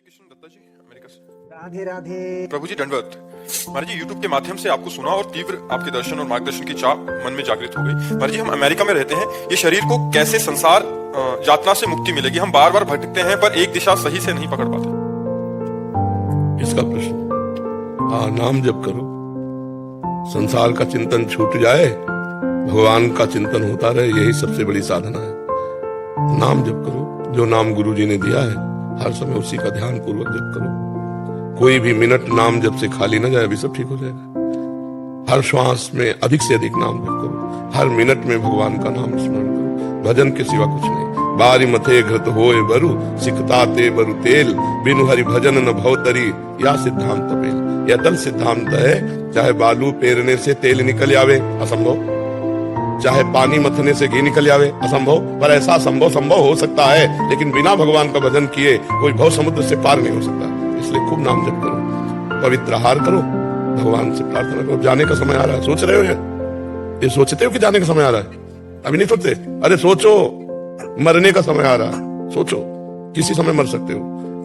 कृष्ण दत्ता जी, America से। राधे राधे। प्रभु जी दंडवत। महाराज जी, YouTube के माध्यम से आपको सुना और तीव्र आपके दर्शन और मार्गदर्शन की चाह मन में जागृत हो गई। महाराज जी, हम अमेरिका में रहते हैं, ये शरीर को कैसे संसार यातना से मुक्ति मिलेगी? हम बार बार भटकते हैं पर एक दिशा सही से नहीं पकड़ पाते। इसका प्रश्न, हाँ, नाम जप करो, संसार का चिंतन छूट जाए, भगवान का चिंतन होता रहे, यही सबसे बड़ी साधना है। नाम जप करो, जो नाम गुरु जी ने दिया है हर समय उसी का ध्यान पूर्वक जप करो। कोई भी मिनट नाम जप से खाली ना जाए, अभी सब ठीक हो जाएगा। हर श्वास में अधिक से अधिक नाम जप करो, हर मिनट में भगवान का नाम स्मरण करो, भजन के सिवा कुछ नहीं। बारी मथे घृत होए बरु, सिकता ते बरु तेल, बिनु हरि भजन न भवतरी, या सिद्धांत पेल। यह दल सिद्धांत है, चाहे बालू पेरने से तेल निकल आवे, असंभव, चाहे पानी मथने से घी निकल आवे, असंभव, पर ऐसा संभव हो सकता है, लेकिन बिना भगवान का भजन किए कोई भव समुद्र से पार नहीं हो सकता। इसलिए खूब नाम जप करो, पवित्र आहार करो, भगवान से प्रार्थना करो। जाने का समय आ रहा है, सोच रहे हो ये सोचते हो कि जाने का समय आ रहा है? अभी नहीं सोचते? अरे सोचो, मरने का समय आ रहा है, सोचो, किसी समय मर सकते हो,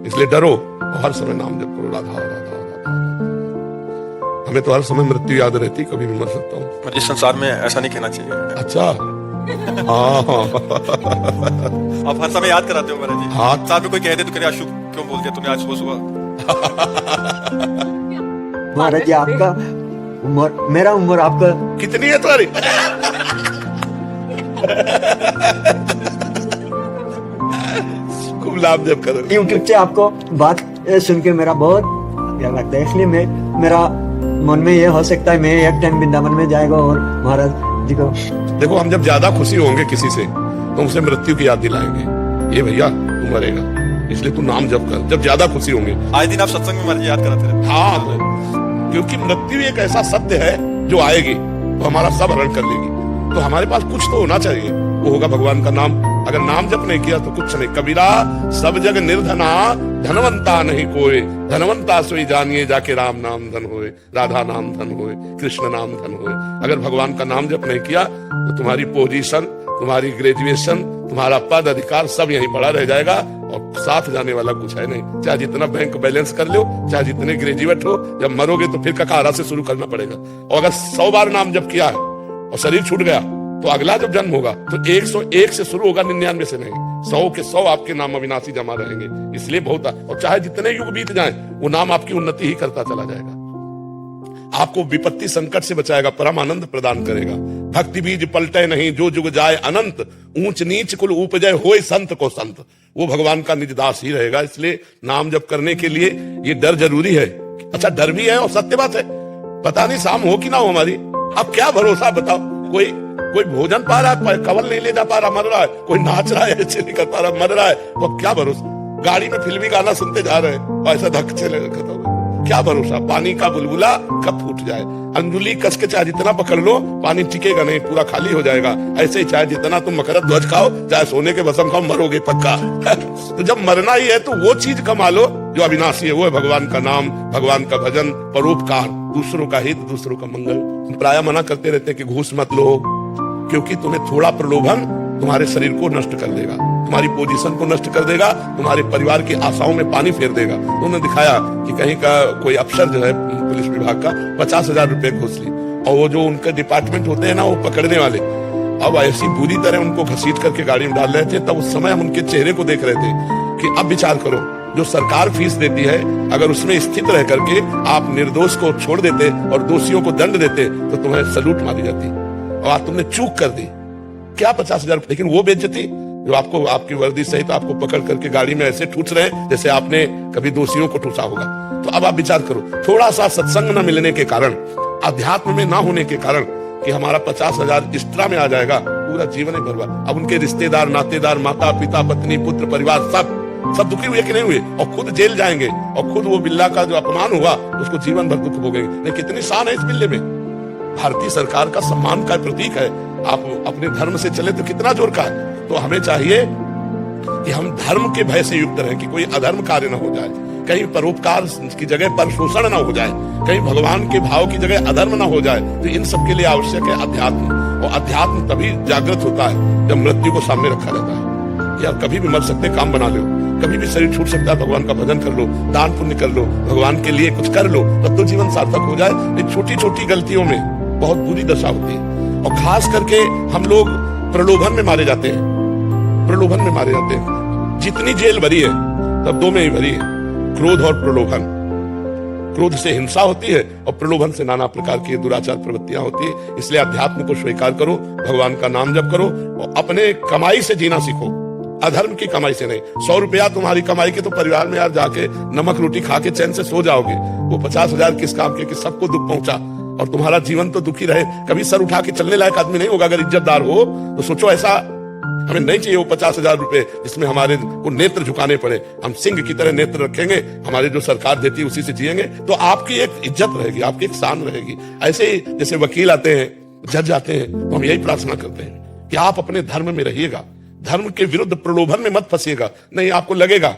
इसलिए डरो और हर समय नाम जप करो, राधा राधा राधा। हमें तो हर समय मृत्यु याद रहती, कभी भी मर सकता हूँ। इस संसार में ऐसा नहीं कहना चाहिए। अच्छा, हाँ आप हर समय याद कराते हो महाराज जी। हाँ, साथ में कोई कह दे तो करे अशुभ क्यों बोल दिया तूने आज सुबह सुबह। महाराज जी, आपका उम्र, मेरा उम्र आपका कितनी है तुम्हारी? खूब लाभ जप करो। यूट्यूब से आपको बात सुन के मेरा बहुत प्यार लगता है, इसलिए मेरा मन में ये हो सकता है मैं एक टाइम वृंदावन में जाएगा और महाराज जी को। देखो, हम जब ज्यादा खुशी होंगे किसी से तो उसे मृत्यु की याद दिलाएंगे, ये भैया तू मरेगा, इसलिए तू नाम जप कर। जब ज्यादा खुशी होंगे, आज दिन आप सत्संग में महाराज जी याद कराते रहते। हाँ, क्योंकि मृत्यु एक ऐसा सत्य है जो आएगी तो हमारा सब हरण कर लेगी, तो हमारे पास कुछ तो होना चाहिए, वो होगा भगवान का नाम। अगर नाम जप नहीं किया तो कुछ नहीं। कबीरा सब जग निर्धना, धनवंता नहीं कोई, धनवंता सोई जानिए जाके राम नाम धन होए, राधा नाम धन होए, कृष्ण नाम धन होए। अगर भगवान का नाम जप नहीं किया तो तुम्हारी पोजीशन, तुम्हारी ग्रेजुएशन, तुम्हारा पद अधिकार सब यहीं पड़ा रह जाएगा और साथ जाने वाला कुछ है नहीं। चाहे जितना बैंक बैलेंस कर लो, चाहे जितने ग्रेजुएट हो, जब मरोगे तो फिर ककारा से शुरू करना पड़ेगा। और अगर 100 बार नाम जप किया है और शरीर छूट गया तो अगला जब जन्म होगा तो 101 से शुरू होगा, 99 से नहीं। 100 के 100 आपके नाम अविनाशी जमा रहेंगे। इसलिए बहुत, और चाहे जितने युग बीत जाएं, वो नाम आपकी उन्नति ही करता चला जाएगा, आपको विपत्ति संकट से बचाएगा, परम आनंद प्रदान करेगा। भक्ति बीज पलटे नहीं, जो जुग जाए अनंत, ऊंच नीच कुल उपजय होए संत को संत। वो भगवान का निज दास ही रहेगा। इसलिए नाम जप करने के लिए ये डर जरूरी है। अच्छा, डर भी है और सत्य बात है, पता नहीं शाम हो कि ना हो हमारी। अब क्या भरोसा, बताओ, कोई भोजन पा रहा है, कवल नहीं ले जा पा रहा, मर रहा है, कोई नाच रहा है, ऐसे नहीं कर पा रहा, मर रहा है, तो अब क्या भरोसा? गाड़ी में फिल्मी गाना सुनते जा रहे हैं, ऐसा धक्के चले, क्या भरोसा? पानी का बुलबुला कब फूट जाए, अंगुली कस के चाहे जितना पकड़ लो पानी टिकेगा नहीं, पूरा खाली हो जाएगा। ऐसे ही चाहे जितना तुम मकरत ध्वज खाओ, चाहे सोने के भस्म खाओ, मरोगे पक्का। तो जब मरना ही है तो वो चीज कमा लो जो अविनाशी है, वो है भगवान का नाम, भगवान का भजन, परोपकार, दूसरों का हित, दूसरों का मंगल। प्राय मना करते रहते हैं कि घूस मत लो, क्योंकि तुम्हें थोड़ा प्रलोभन तुम्हारे शरीर को नष्ट कर देगा, तुम्हारी पोजीशन को नष्ट कर देगा, तुम्हारे परिवार की आशाओं में पानी फेर देगा। उन्होंने दिखाया कि कहीं का कोई अफसर जो है पुलिस विभाग का 50,000 रुपए घूस ली, और वो जो उनके डिपार्टमेंट होते हैं ना, वो पकड़ने वाले अब ऐसी बुरी तरह उनको घसीट करके गाड़ी में डाल रहे थे। तब उस समय हम उनके चेहरे को देख रहे थे कि अब विचार करो, जो सरकार फीस देती है, अगर उसमें स्थित रह करके आप निर्दोष को छोड़ देते और दोषियों को दंड देते तो तुम्हें सलूट मारी जाती, और आज तुमने चूक कर दी। क्या 50,000? लेकिन वो बेइज्जती जो आपको आपकी वर्दी सहित तो आपको पकड़ करके गाड़ी में ऐसे ठूस रहे हैं जैसे आपने कभी दोषियों को ठूसा होगा। तो अब आप विचार करो, थोड़ा सा सत्संग न मिलने के कारण, अध्यात्म में ना होने के कारण कि हमारा 50,000 एक्स्ट्रा में आ जाएगा, पूरा जीवन ही बर्बाद। अब उनके रिश्तेदार, नातेदार, माता पिता, पत्नी, पुत्र, परिवार सब दुखी हुए कि नहीं हुए, और खुद जेल जाएंगे, और खुद वो बिल्ला का जो अपमान हुआ उसको जीवन भर दुख भोगेंगे। कितनी शान है इस बिल्ले में। भारतीय सरकार का सम्मान का प्रतीक है। आप अपने धर्म से चले तो कितना जोर का है। तो हमें चाहिए कि हम धर्म के भय से युक्त रहें, कि कोई अधर्म कार्य न हो जाए, कहीं परोपकार की जगह पर शोषण न हो जाए, कहीं भगवान के भाव की जगह अधर्म न हो जाए। तो इन सब के लिए आवश्यक है अध्यात्म, और अध्यात्म तभी जागृत होता है जब मृत्यु को सामने रखा जाता है। यार कभी भी मर सकते, काम बना लो। कभी भी शरीर छूट सकता है, भगवान का भजन कर लो, दान पुण्य कर लो, भगवान के लिए कुछ कर लो, तब तो जीवन सार्थक हो जाए। इन छोटी छोटी गलतियों में बहुत बुरी दशा होती है, और खास करके हम लोग प्रलोभन में मारे जाते हैं, प्रलोभन में मारे जाते हैं। जितनी जेल भरी है तब दो में ही भरी है, क्रोध और प्रलोभन। क्रोध से हिंसा होती है और प्रलोभन से नाना प्रकार की दुराचार प्रवृत्तियां होती है। इसलिए अध्यात्म को स्वीकार करो, भगवान का नाम जप करो और अपने कमाई से जीना सीखो, अधर्म की कमाई से नहीं। 100 रुपया तुम्हारी कमाई के तो परिवार में यार जाके नमक रोटी खा के चैन से सो जाओगे, वो 50,000 किस काम के कि सबको दुख पहुंचा और तुम्हारा जीवन तो दुखी रहे। कभी सर उठा के चलने लायक आदमी नहीं होगा। अगर इज्जतदार हो तो सोचो, ऐसा हमें नहीं चाहिए वो 50,000 रुपए जिसमें हमारे को नेत्र झुकाने पड़े। हम सिंह की तरह नेत्र रखेंगे, हमारे जो सरकार देती है उसी से जिएंगे, तो आपकी एक इज्जत रहेगी, आपकी एक शान रहेगी। ऐसे ही जैसे वकील आते हैं, जज आते हैं, तो हम यही प्रार्थना करते हैं कि आप अपने धर्म में रहिएगा, धर्म के विरुद्ध प्रलोभन में मत फंसिएगा। नहीं, आपको लगेगा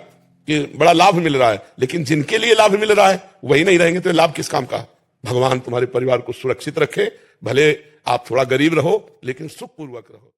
कि बड़ा लाभ मिल रहा है, लेकिन जिनके लिए लाभ मिल रहा है वही नहीं रहेंगे तो लाभ किस काम का। भगवान तुम्हारे परिवार को सुरक्षित रखे, भले आप थोड़ा गरीब रहो लेकिन सुखपूर्वक रहो।